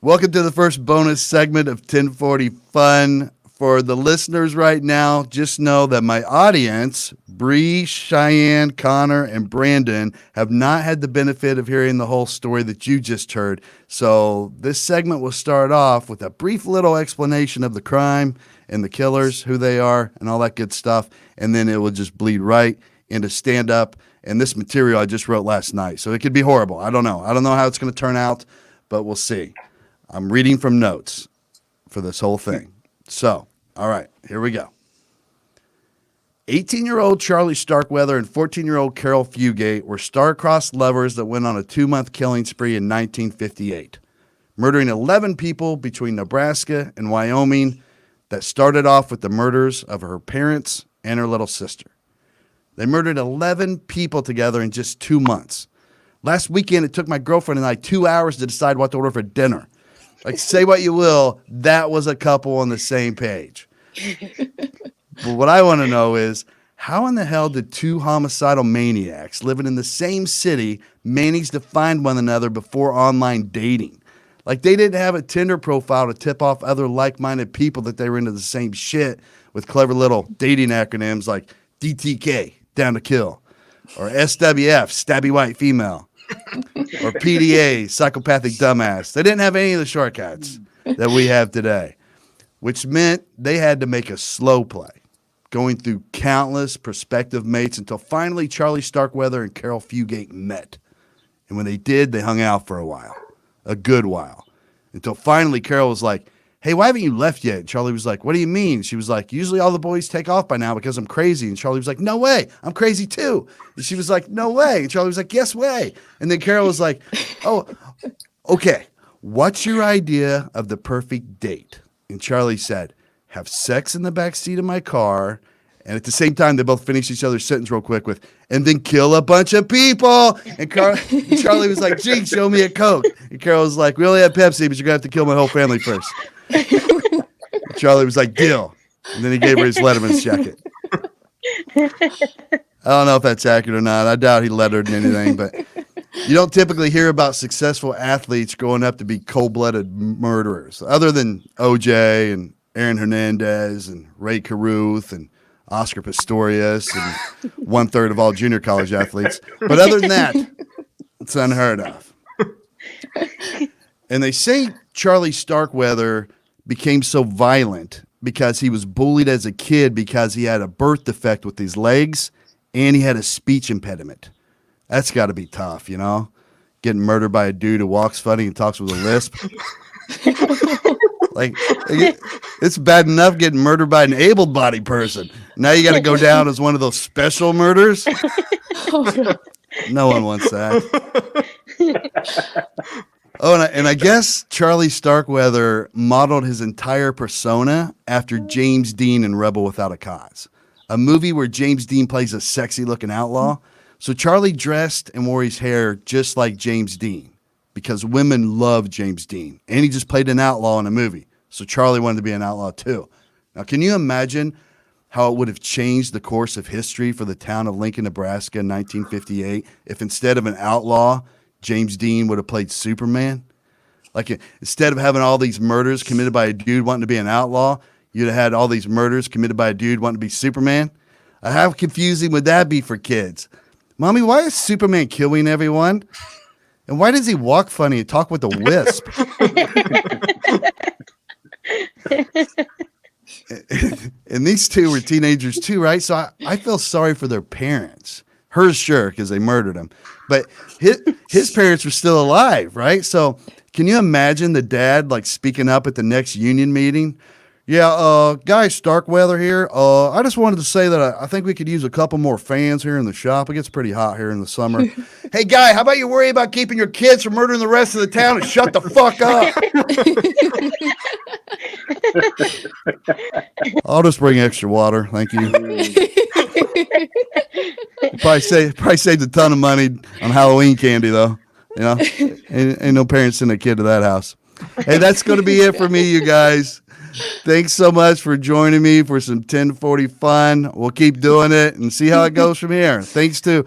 Welcome to the first bonus segment of 1040 Fun. For the listeners right now, just know that my audience, Bree, Cheyenne, Connor, and Brandon, have not had the benefit of hearing the whole story that you just heard. So this segment will start off with a brief little explanation of the crime and the killers, who they are, and all that good stuff. And then it will just bleed right into stand-up. And this material I just wrote last night. So it could be horrible. I don't know. I don't know how it's going to turn out, but we'll see. I'm reading from notes for this whole thing. So, all right, here we go. 18-year-old Charlie Starkweather and 14-year-old Caril Fugate were star-crossed lovers that went on a 2-month killing spree in 1958, murdering 11 people between Nebraska and Wyoming that started off with the murders of her parents and her little sister. They murdered 11 people together in just 2 months. Last weekend, it took my girlfriend and I 2 hours to decide what to order for dinner. Like, say what you will, that was a couple on the same page. But what I want to know is, how in the hell did two homicidal maniacs living in the same city manage to find one another before online dating? Like, they didn't have a Tinder profile to tip off other like-minded people that they were into the same shit with clever little dating acronyms like DTK, down to kill, or SWF, stabby white female, or PDA, psychopathic dumbass. They didn't have any of the shortcuts that we have today, which meant they had to make a slow play, going through countless prospective mates until finally Charlie Starkweather and Caril Fugate met. And when they did, they hung out for a while, a good while, until finally Caril was like, "Hey, why haven't you left yet?" And Charlie was like, "What do you mean?" She was like, "Usually all the boys take off by now because I'm crazy." And Charlie was like, "No way, I'm crazy too." And she was like, "No way." And Charlie was like, "Yes way." And then Caril was like, "Oh, okay. What's your idea of the perfect date?" And Charlie said, "Have sex in the back seat of my car." And at the same time, they both finished each other's sentence real quick with, "and then kill a bunch of people." And Charlie was like, "Gee, show me a Coke." And Caril was like, "We only have Pepsi, but you're going to have to kill my whole family first." Charlie was like, "Deal." And then he gave her his Letterman's jacket. I don't know if that's accurate or not. I doubt he lettered in anything, but you don't typically hear about successful athletes growing up to be cold-blooded murderers, other than OJ and Aaron Hernandez and Ray Caruth and Oscar Pistorius and 1/3 of all junior college athletes. But other than that, it's unheard of. And they say Charlie Starkweather became so violent because he was bullied as a kid because he had a birth defect with his legs and he had a speech impediment. That's got to be tough, you know? Getting murdered by a dude who walks funny and talks with a lisp. Like, it's bad enough getting murdered by an able-bodied person. Now you got to go down as one of those special murders? No one wants that. Oh, and I guess Charlie Starkweather modeled his entire persona after James Dean in Rebel Without a Cause, a movie where James Dean plays a sexy-looking outlaw. So Charlie dressed and wore his hair just like James Dean because women love James Dean, and he just played an outlaw in a movie. So Charlie wanted to be an outlaw too. Now, can you imagine how it would have changed the course of history for the town of Lincoln, Nebraska in 1958 if instead of an outlaw, James Dean would have played Superman? Like, instead of having all these murders committed by a dude wanting to be an outlaw, you'd have had all these murders committed by a dude wanting to be Superman. How confusing would that be for kids? Mommy, why is Superman killing everyone? And why does he walk funny and talk with a lisp? And these two were teenagers too, right? So I feel sorry for their parents. Hers, sure, because they murdered him. But his parents were still alive, right? So can you imagine the dad like speaking up at the next union meeting? "Yeah, Guy Starkweather here. I just wanted to say that I think we could use a couple more fans here in the shop. It gets pretty hot here in the summer." "Hey, Guy, how about you worry about keeping your kids from murdering the rest of the town and shut the fuck up?" "I'll just bring extra water. Thank you." Probably saved a ton of money on Halloween candy, though. You know, ain't no parents sending a kid to that house. Hey, that's going to be it for me, you guys. Thanks so much for joining me for some 1040 fun. We'll keep doing it and see how it goes from here. Thanks to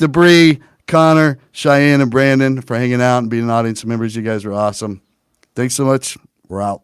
Bree, Connor, Cheyenne, and Brandon for hanging out and being audience members. You guys are awesome. Thanks so much. We're out.